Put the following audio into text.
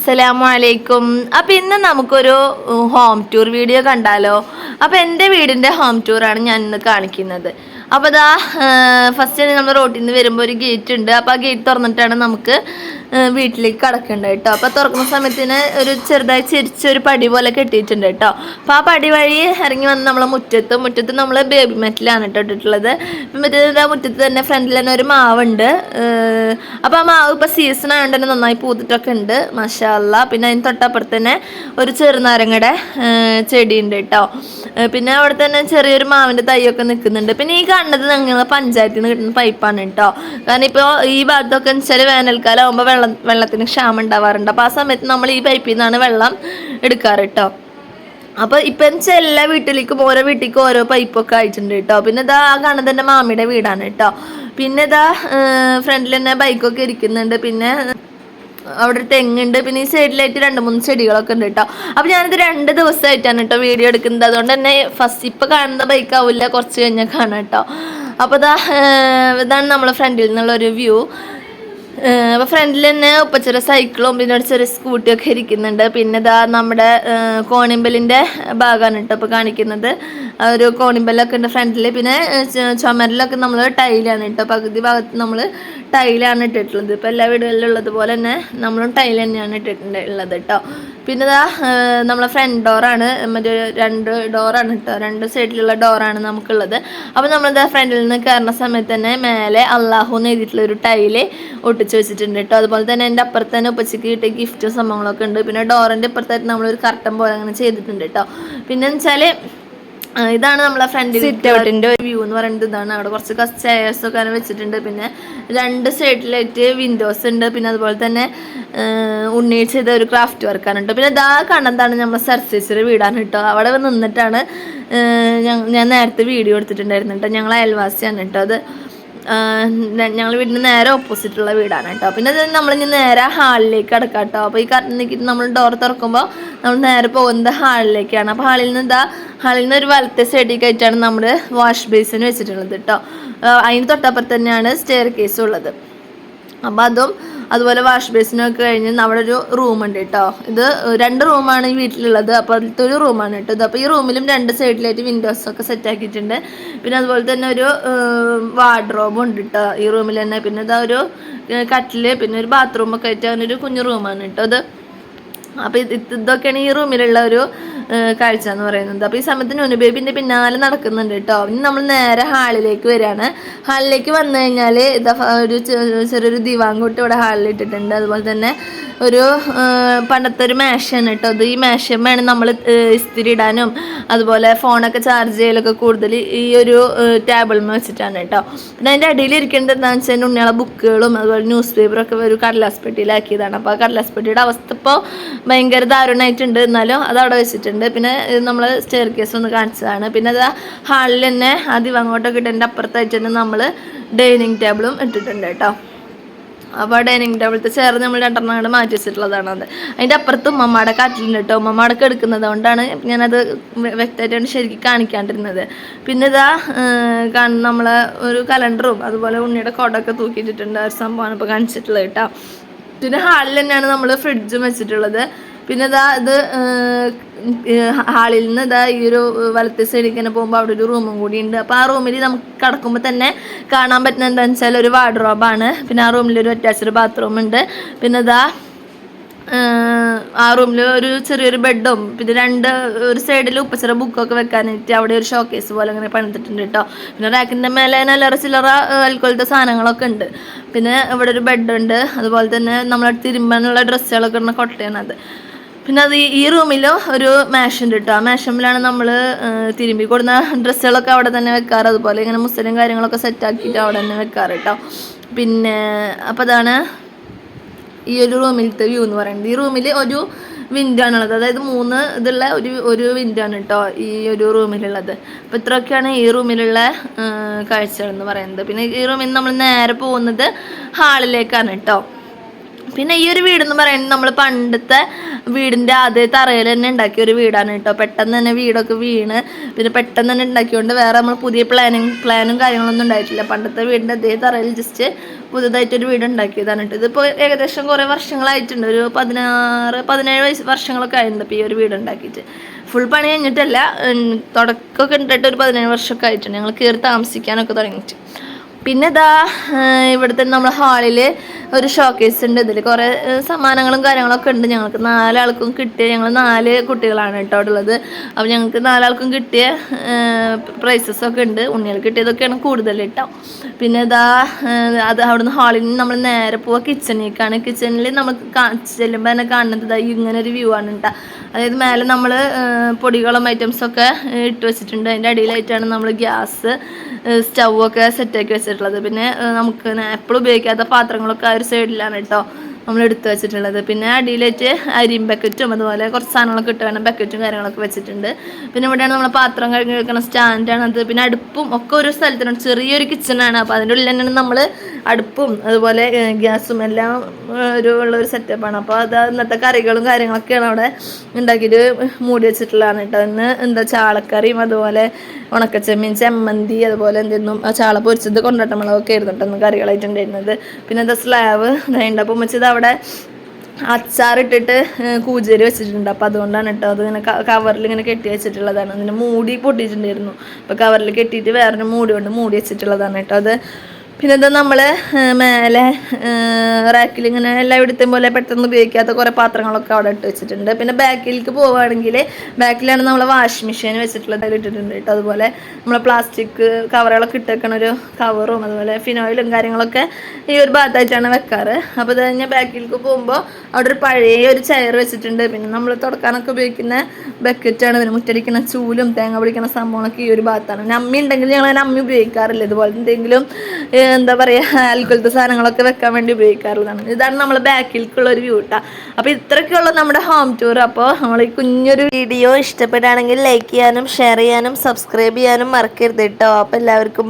അസ്സലാമലൈക്കും. അപ്പം ഇന്ന് നമുക്കൊരു ഹോം ടൂർ വീഡിയോ കണ്ടാലോ? അപ്പം എൻ്റെ വീടിൻ്റെ ഹോം ടൂറാണ് ഞാൻ ഇന്ന് കാണിക്കുന്നത്. അപ്പോൾ ഇതാ ഫസ്റ്റ് നമ്മൾ റോട്ടിൽ നിന്ന് വരുമ്പോൾ ഒരു ഗേറ്റ് ഉണ്ട്. അപ്പോൾ ആ ഗേറ്റ് തുറന്നിട്ടാണ് നമുക്ക് വീട്ടിലേക്ക് കടക്കേണ്ടത് കേട്ടോ. അപ്പോൾ തുറക്കുന്ന സമയത്തിന് ഒരു ചെറുതായി ചെരിച്ചൊരു പടി പോലെ കെട്ടിയിട്ടുണ്ട് കേട്ടോ. അപ്പോൾ ആ പടി വഴി ഇറങ്ങി വന്ന് നമ്മളെ മുറ്റത്ത് നമ്മൾ ബേബി മെറ്റലാണ് കേട്ടോ ഇട്ടിട്ടുള്ളത്. മറ്റേ മുറ്റത്ത് തന്നെ ഫ്രണ്ടിൽ തന്നെ ഒരു മാവുണ്ട്. അപ്പോൾ ആ മാവ് ഇപ്പോൾ സീസൺ ആയതുകൊണ്ട് തന്നെ നന്നായി പൂത്തിട്ടൊക്കെ ഉണ്ട്, മാഷാ അല്ലാ. പിന്നെ അതിന് തൊട്ടപ്പുറത്ത് തന്നെ ഒരു ചെറുനാരങ്ങയുടെ ചെടി ഉണ്ട് കേട്ടോ. പിന്നെ അവിടെ തന്നെ ചെറിയൊരു മാവിൻ്റെ തൈയൊക്കെ നിൽക്കുന്നുണ്ട്. പിന്നെ ഈ കാണുന്നത് ഞങ്ങൾ പഞ്ചായത്തിൽ നിന്ന് കിട്ടുന്ന പൈപ്പാണ് കേട്ടോ. കാരണം ഇപ്പോൾ ഈ ഭാഗത്തൊക്കെ വെച്ചാൽ വേനൽക്കാലം ആകുമ്പോൾ വെള്ളത്തിന് ക്ഷാമം ഉണ്ടാവാറുണ്ട്. അപ്പോൾ ആ സമയത്ത് നമ്മൾ ഈ പൈപ്പിൽ നിന്നാണ് വെള്ളം എടുക്കാറ് കേട്ടോ. അപ്പോൾ ഇപ്പം വെച്ചാൽ എല്ലാ വീട്ടിലേക്കും ഓരോ വീട്ടിലേക്കും ഓരോ പൈപ്പൊക്കെ ആയിട്ടുണ്ട് കേട്ടോ. പിന്നെ ഇതാ ആ കാണുന്നത് എൻ്റെ മാമിയുടെ വീടാണ് കേട്ടോ. പിന്നെ ഇതാ ഫ്രണ്ടിൽ തന്നെ ബൈക്കൊക്കെ ഇരിക്കുന്നുണ്ട്. പിന്നെ അവിടെ ഒരു തെങ്ങുണ്ട്. പിന്നെ ഈ സൈഡിലായിട്ട് 2-3 ചെടികളൊക്കെ ഉണ്ട് കേട്ടോ. അപ്പോൾ ഞാനിത് 2 ദിവസമായിട്ടാണ് കേട്ടോ വീഡിയോ എടുക്കുന്നത്. അതുകൊണ്ട് തന്നെ ഫസ്റ്റ് ഇപ്പോൾ കാണുന്ന ബൈക്കാവില്ല, കുറച്ച് കഴിഞ്ഞാൽ കാണാം കേട്ടോ. അപ്പോൾ ഇതാണ് നമ്മളെ ഫ്രണ്ടിൽ നിന്നുള്ളൊരു വ്യൂ. അപ്പോൾ ഫ്രണ്ടിൽ തന്നെ ചെറിയ സൈക്കിളും പിന്നെ ഒരു ചെറിയ സ്കൂട്ടിയൊക്കെ ഇരിക്കുന്നുണ്ട്. പിന്നെ ഇതാ നമ്മുടെ കോണിമ്പലിൻ്റെ ഭാഗമാണ് കേട്ടോ ഇപ്പോൾ കാണിക്കുന്നത്. ഒരു കോണിമ്പലൊക്കെ ഉണ്ട് ഫ്രണ്ടിൽ. പിന്നെ ചുമരിലൊക്കെ നമ്മൾ ടൈലാണ് കേട്ടോ. പകുതി ഭാഗത്ത് നമ്മൾ ടൈലാണ് ഇട്ടിട്ടുള്ളത്. ഇപ്പോൾ എല്ലാ വീടുകളിലും ഉള്ളതുപോലെ തന്നെ നമ്മളും ടൈൽ തന്നെയാണ് ഇട്ടിട്ടുള്ളത് കേട്ടോ. പിന്നെ ഇതാ നമ്മളെ ഫ്രണ്ട് ഡോറാണ്, മറ്റേ 2 ഡോറാണ് കേട്ടോ. 2 സൈഡിലുള്ള ഡോറാണ് നമുക്കുള്ളത്. അപ്പോൾ നമ്മളിതാ ഫ്രണ്ടിൽ നിന്ന് കയറുന്ന സമയത്ത് തന്നെ മേലെ അള്ളാഹു എന്ന് എഴുതിയിട്ടുള്ള ഒരു ടൈല് ഒട്ടിച്ച് വെച്ചിട്ടുണ്ട് കേട്ടോ. അതുപോലെ തന്നെ എൻ്റെ അപ്പുറത്ത് തന്നെ ഉപ്പച്ചയ്ക്ക് കിട്ടിയ ഗിഫ്റ്റും സംഭവങ്ങളൊക്കെ ഉണ്ട്. പിന്നെ ഡോറിൻ്റെ അപ്പുറത്തായിട്ട് നമ്മളൊരു കർട്ടൻ പോലെ അങ്ങനെ ചെയ്തിട്ടുണ്ട് കേട്ടോ. പിന്നെ വെച്ചാൽ ഇതാണ് നമ്മളെ ഫ്രണ്ടിൽ സിറ്റ് ഔട്ടിൻ്റെ ഒരു വ്യൂ എന്ന് പറയുന്നത്. ഇതാണ് അവിടെ കുറച്ച് ചെയർസൊക്കെ വെച്ചിട്ടുണ്ട്. പിന്നെ 2 സൈഡിലായിട്ട് വിൻഡോസ് ഉണ്ട്. പിന്നെ അതുപോലെ തന്നെ ഉണ്ണി ചെയ്ത ഒരു ക്രാഫ്റ്റ് വർക്കാണ് കേട്ടോ. പിന്നെ ഇതാ കാണുന്നതാണ് നമ്മളെ സർസേച്ചൊരു വീടാണ് കേട്ടോ. അവിടെ നിന്നിട്ടാണ് ഞാൻ നേരത്തെ വീഡിയോ എടുത്തിട്ടുണ്ടായിരുന്നു കേട്ടോ. ഞങ്ങൾ അയൽവാസിയാണ് കേട്ടോ. അത് ഞങ്ങൾ വീടിന് നേരെ ഓപ്പോസിറ്റുള്ള വീടാണ് കേട്ടോ. പിന്നെ അത് നമ്മളിനി നേരെ ഹാളിലേക്ക് കിടക്കാം കേട്ടോ. അപ്പോൾ ഈ കറക്റ്റ് നമ്മൾ ഡോർ തുറക്കുമ്പോൾ നമ്മൾ നേരെ പോകുന്നത് ഹാളിലേക്കാണ്. അപ്പോൾ ഹാളിൽ നിന്ന് ഒരു വലത്തെ സൈഡിലേക്കായിട്ടാണ് നമ്മൾ വാഷ് ബേസിന് വെച്ചിട്ടുള്ളത് കേട്ടോ. അതിന് തൊട്ടപ്പുറത്ത് തന്നെയാണ് സ്റ്റെയർ കേസും ഉള്ളത്. അപ്പോൾ അതുപോലെ വാഷ് ബേസിനൊക്കെ കഴിഞ്ഞ് അവിടെ ഒരു റൂമുണ്ട് കേട്ടോ. ഇത് 2 റൂമാണ് ഈ വീട്ടിലുള്ളത്. അപ്പോൾ അതിലത്തെ ഒരു റൂമാണ് കേട്ടോ ഇത്. അപ്പോൾ ഈ റൂമിലും 2 സൈഡിലായിട്ട് വിൻഡോസൊക്കെ സെറ്റ് ആക്കിയിട്ടുണ്ട്. പിന്നെ അതുപോലെ തന്നെ ഒരു വാർഡ്രോബും ഉണ്ട് കേട്ടോ ഈ റൂമിൽ തന്നെ. പിന്നെ ഇതാ ഒരു കട്ടില്, പിന്നെ ഒരു ബാത്റൂമൊക്കെ ആയിട്ട് അങ്ങനെ ഒരു കുഞ്ഞു റൂമാണ് കേട്ടോ ഇത്. അപ്പോൾ ഇതൊക്കെയാണ് ഈ റൂമിലുള്ള ഒരു കാഴ്ച എന്ന് പറയുന്നത്. അപ്പോൾ ഈ സമയത്ത് ന്യൂനു ബേബിൻ്റെ പിന്നാലെ നടക്കുന്നുണ്ട് കേട്ടോ. ഇനി നമ്മൾ നേരെ ഹാളിലേക്ക് വരികയാണ്. ഹാളിലേക്ക് വന്നു കഴിഞ്ഞാൽ ഇതാ ഒരു ചെറിയൊരു ദിവാങ്കൂട്ട് ഇവിടെ ഹാളിൽ ഇട്ടിട്ടുണ്ട്. അതുപോലെ തന്നെ ഒരു പണ്ടത്തെ ഒരു മേശയാണ് കേട്ടോ. അത് ഈ മേശമ്മയാണ് നമ്മൾ ഇസ്തിരി ഇടാനും അതുപോലെ ഫോണൊക്കെ ചാർജ് ചെയ്യലൊക്കെ കൂടുതൽ ഈ ഒരു ടേബിളിൽ വെച്ചിട്ടാണ് കേട്ടോ. പിന്നെ അതിൻ്റെ അടിയിൽ ഇരിക്കേണ്ടത് എന്താണെന്ന് വെച്ചാൽ ഉണ്ണികളെ ബുക്കുകളും അതുപോലെ ന്യൂസ് പേപ്പറൊക്കെ ഒരു കടലാസ് പെട്ടിയിലാക്കിയതാണ്. അപ്പോൾ ആ കടലാസ് പെട്ടിയുടെ അവസ്ഥ ഇപ്പോൾ ഭയങ്കര ദാരുണമായിട്ടുണ്ട്. എന്നാലും അത് അവിടെ വെച്ചിട്ടുണ്ട്. പിന്നെ നമ്മൾ സ്റ്റെയർ കേസ് ഒന്ന് കാണിച്ചതാണ്. പിന്നെ അത് ഹാളിൽ തന്നെ ആദ്യം അങ്ങോട്ടൊക്കെ ഇട്ടതിൻ്റെ അപ്പുറത്തായിട്ട് തന്നെ നമ്മൾ ഡൈനിങ് ടേബിളും ഇട്ടിട്ടുണ്ട് കേട്ടോ. അപ്പോൾ ഡൈനിങ് ടേബിളത്തെ ചേർന്ന് നമ്മൾ 2 അങ്ങോട്ട് മാറ്റി വെച്ചിട്ടുള്ളതാണ്. അത് അതിൻ്റെ അപ്പുറത്ത് ഉമ്മമ്മയുടെ കാറ്റിലുണ്ട് കേട്ടോ. ഉമ്മമ്മടൊക്കെ എടുക്കുന്നത് കൊണ്ടാണ് ഞാനത് വ്യക്തമായിട്ടാണ് ശരിക്കും കാണിക്കാണ്ടിരുന്നത്. പിന്നെ ഇതാ നമ്മളെ ഒരു കലണ്ടറും അതുപോലെ ഉണ്ണിയുടെ കോടൊക്കെ തൂക്കിയിട്ടിട്ടുണ്ട്. ഒരു സംഭവമാണ് ഇപ്പോൾ കാണിച്ചിട്ടുള്ളത് കേട്ടോ. പിന്നെ ഹാളിൽ തന്നെയാണ് നമ്മൾ ഫ്രിഡ്ജും വെച്ചിട്ടുള്ളത്. പിന്നെ ഇത് ഹാളിൽ നിന്ന് ഈ ഒരു വലത്തെ സൈഡിലേക്ക് തന്നെ പോകുമ്പോൾ അവിടെ ഒരു റൂമും കൂടി ഉണ്ട്. അപ്പോൾ ആ റൂമിൽ നമുക്ക് കിടക്കുമ്പോൾ തന്നെ കാണാൻ പറ്റുന്നത് എന്താണെന്ന് വെച്ചാൽ ഒരു വാർഡ്രോബാണ്. പിന്നെ ആ റൂമിലൊരു അറ്റാച്ച്ഡ് ബാത്റൂം ഉണ്ട്. പിന്നെ ആ റൂമിൽ ഒരു ചെറിയൊരു ബെഡും പിന്നെ ഒരു സൈഡിൽ ഉപ്പച്ചറ ബുക്കൊക്കെ വെക്കാനായിട്ട് അവിടെ ഒരു ഷോക്കേസ് പോലെ അങ്ങനെ പണിതിട്ടുണ്ട് കേട്ടോ. പിന്നെ റാക്കിൻ്റെ മേലെ ചില്ലറ അൽക്കോളത്തെ സാധനങ്ങളൊക്കെ ഉണ്ട്. പിന്നെ ഇവിടെ ഒരു ബെഡുണ്ട്. അതുപോലെ തന്നെ നമ്മൾ തിരുമ്പാനുള്ള ഡ്രസ്സുകളൊക്കെ ഇടുന്ന കൊട്ടയാണ് അത്. പിന്നെ ഈ റൂമിലും ഒരു മേശുണ്ട് കേട്ടോ. ആ മേശമ്മിലാണ് നമ്മൾ തിരുമ്പി കൊടുക്കുന്ന ഡ്രസ്സുകളൊക്കെ അവിടെ തന്നെ വെക്കാറ്. അതുപോലെ ഇങ്ങനെ മുസ്ലിം കാര്യങ്ങളൊക്കെ സെറ്റാക്കിയിട്ട് അവിടെ തന്നെ വെക്കാറ് കേട്ടോ. പിന്നെ അപ്പോൾ അതാണ് ഈ ഒരു റൂമിലത്തെ വ്യൂ എന്ന് പറയുന്നത്. ഈ റൂമിൽ ഒരു വിൻഡോ ആണുള്ളത്. അതായത് 3 ഇതുള്ള ഒരു വിൻഡോ ആണ് കേട്ടോ ഈ ഒരു റൂമിലുള്ളത്. അപ്പോൾ ഇത്രയൊക്കെയാണ് ഈ റൂമിലുള്ള കാഴ്ചകൾ എന്ന് പറയുന്നത്. പിന്നെ ഈ റൂമിൽ നമ്മൾ നേരെ പോകുന്നത് ഹാളിലേക്കാണ് കേട്ടോ. പിന്നെ ഈ ഒരു വീടെന്ന് പറയുന്നത് നമ്മൾ പണ്ടത്തെ വീടിൻ്റെ അതേ തറയിൽ തന്നെ ഉണ്ടാക്കിയ ഒരു വീടാണ് കേട്ടോ. പെട്ടെന്ന് തന്നെ വീടൊക്കെ വീണ് പിന്നെ പെട്ടെന്ന് തന്നെ ഉണ്ടാക്കിയോണ്ട് വേറെ നമ്മൾ പുതിയ പ്ലാനും കാര്യങ്ങളൊന്നും ഉണ്ടായിട്ടില്ല. പണ്ടത്തെ വീടിൻ്റെ അതേ തറയിൽ ജസ്റ്റ് പുതുതായിട്ടൊരു വീട് ഉണ്ടാക്കിയതാണ് കേട്ടോ. ഇതിപ്പോൾ ഏകദേശം കുറേ വർഷങ്ങളായിട്ടുണ്ട്, ഒരു 17 വർഷങ്ങളൊക്കെ ആയിട്ടുണ്ട് ഇപ്പോൾ ഈ ഒരു വീട് ഉണ്ടാക്കിയിട്ട്. ഫുൾ പണി കഴിഞ്ഞിട്ടല്ല, തുടക്കമൊക്കെ ഇട്ടിട്ട് ഒരു 17 വർഷമൊക്കെ ആയിട്ടുണ്ട് ഞങ്ങൾ കയറി താമസിക്കാനൊക്കെ തുടങ്ങിയിട്ട്. പിന്നെ ഇതാ ഇവിടുത്തെ നമ്മൾ ഹാളിൽ ഒരു ഷോക്കേസ് ഉണ്ട്. ഇതിൽ കുറേ സമ്മാനങ്ങളും കാര്യങ്ങളൊക്കെ ഉണ്ട്. ഞങ്ങൾക്ക് 4 ആൾക്കും കിട്ടിയ, ഞങ്ങൾ 4 കുട്ടികളാണ് കേട്ടോ ഉള്ളത്. അപ്പോൾ ഞങ്ങൾക്ക് 4 ആൾക്കും കിട്ടിയ പ്രൈസസൊക്കെ ഉണ്ട്. ഉണ്ണികൾ കിട്ടിയതൊക്കെയാണ് കൂടുതൽ കേട്ടോ. പിന്നെ ഇതാ അത് അവിടുന്ന് ഹാളിൽ നിന്ന് നമ്മൾ നേരെ പോവുക കിച്ചണിലേക്കാണ്. കിച്ചണിൽ നമ്മൾ ചെല്ലുമ്പോൾ തന്നെ കാണുന്നത് ഇതാ ഇങ്ങനെ ഒരു വ്യൂ ആണ് കേട്ടോ. അതായത് മേലെ നമ്മൾ പൊടികളും ഐറ്റംസൊക്കെ ഇട്ട് വെച്ചിട്ടുണ്ട്. അതിൻ്റെ അടിയിലായിട്ടാണ് നമ്മൾ ഗ്യാസ് സ്റ്റൗവൊക്കെ സെറ്റാക്കി വെച്ചിട്ടുള്ളത്. പിന്നെ നമുക്ക് എപ്പോഴും ഉപയോഗിക്കാത്ത പാത്രങ്ങളൊക്കെ ആ ഒരു സൈഡിലാണ് കേട്ടോ നമ്മൾ എടുത്ത് വെച്ചിട്ടുള്ളത്. പിന്നെ അടിയിലായിട്ട് അരിയും ബക്കറ്റും അതുപോലെ കുറച്ച് സാധനങ്ങളൊക്കെ ഇട്ട് വേണം ബക്കറ്റും കാര്യങ്ങളൊക്കെ വെച്ചിട്ടുണ്ട്. പിന്നെ ഇവിടെയാണ് നമ്മൾ പാത്രം കഴുകി വെക്കുന്ന സ്റ്റാൻഡാണ് അത്. പിന്നെ അടുപ്പും ഒക്കെ ഒരു സ്ഥലത്തിനാണ്, ചെറിയൊരു കിച്ചണാണ്. അപ്പോൾ അതിൻ്റെ ഉള്ളിൽ തന്നെയാണ് നമ്മൾ അടുപ്പും അതുപോലെ ഗ്യാസും എല്ലാം ഉള്ളൊരു സെറ്റപ്പാണ്. അപ്പോൾ അത് ഇന്നത്തെ കറികളും കാര്യങ്ങളൊക്കെയാണ് അവിടെ ഉണ്ടാക്കിയിട്ട് മൂടി വെച്ചിട്ടുള്ളതാണ് കേട്ടോ. ഇന്ന് എന്താ ചാളക്കറിയും അതുപോലെ ഉണക്കച്ചെമ്മീൻ ചമ്മന്തി അതുപോലെ എന്തെന്നും ചാള പൊരിച്ചത് കൊണ്ടാട്ടമുളകൊക്കെ ആയിരുന്നു കേട്ടോ കറികളായിട്ടുണ്ടായിരുന്നത്. പിന്നെ എന്താ സ്ലാവ് ഇതായിട്ട്. അപ്പോൾ വെച്ചത് അവിടെ അച്ചാറിട്ടിട്ട് കൂജേരി വെച്ചിട്ടുണ്ട്. അപ്പോൾ അതുകൊണ്ടാണ് കേട്ടോ അത് ഇങ്ങനെ കവറിൽ ഇങ്ങനെ കെട്ടി വെച്ചിട്ടുള്ളതാണ്. അതിൻ്റെ മൂടി പൊട്ടിയിട്ടുണ്ടായിരുന്നു. അപ്പോൾ കവറിൽ കെട്ടിയിട്ട് വേറൊരു മൂടി കൊണ്ട് മൂടി വെച്ചിട്ടുള്ളതാണ് കേട്ടോ അത്. പിന്നെ എന്താ നമ്മൾ മേലെ റാക്കിൽ ഇങ്ങനെ എല്ലായിടത്തും പോലെ പെട്ടെന്ന് ഉപയോഗിക്കാത്ത കുറേ പാത്രങ്ങളൊക്കെ അവിടെ ഇട്ട് വെച്ചിട്ടുണ്ട്. പിന്നെ ബാക്കിലേക്ക് പോവുകയാണെങ്കിൽ ബാക്കിലാണ് നമ്മൾ വാഷിംഗ് മെഷീൻ വെച്ചിട്ടുള്ളത്, അതിൽ ഇട്ടിട്ടുണ്ട് കേട്ടോ. അതുപോലെ നമ്മൾ പ്ലാസ്റ്റിക് കവറുകളൊക്കെ ഇട്ടേക്കണ ഒരു കവറും അതുപോലെ ഫിനോയിലും കാര്യങ്ങളൊക്കെ ഈ ഒരു ഭാഗത്തായിട്ടാണ് വെക്കാറ്. അപ്പോൾ അത് കഴിഞ്ഞാൽ ബാക്കിലേക്ക് പോകുമ്പോൾ അവിടെ ഒരു പഴയ ഒരു ചെയർ വെച്ചിട്ടുണ്ട്. പിന്നെ നമ്മൾ തുടക്കാനൊക്കെ ഉപയോഗിക്കുന്ന ബക്കറ്റാണ്. പിന്നെ മുറ്റടിക്കുന്ന ചൂലും തേങ്ങ പിടിക്കുന്ന സംഭവങ്ങളൊക്കെ ഈ ഒരു ഭാഗത്താണ്. പിന്നെ അമ്മി ഉണ്ടെങ്കിൽ ഞങ്ങൾ അതിന് അമ്മി ഉപയോഗിക്കാറില്ല. ഇതുപോലെ എന്തെങ്കിലും എന്താ പറയുക ആൽക്കോളത്തെ സാധനങ്ങളൊക്കെ വെക്കാൻ വേണ്ടി ഉപയോഗിക്കാറുള്ളതാണ്. ഇതാണ് നമ്മൾ ബാക്കിലേക്കുള്ള ഒരു വ്യൂ കേട്ടോ. അപ്പോൾ ഇത്രയൊക്കെയുള്ള നമ്മുടെ ഹോം ടൂർ. അപ്പോൾ നമ്മൾ ഈ കുഞ്ഞൊരു വീഡിയോ ഇഷ്ടപ്പെടുകയാണെങ്കിൽ ലൈക്ക് ചെയ്യാനും ഷെയർ ചെയ്യാനും സബ്സ്ക്രൈബ് ചെയ്യാനും മറക്കരുത് കേട്ടോ. അപ്പോൾ എല്ലാവർക്കും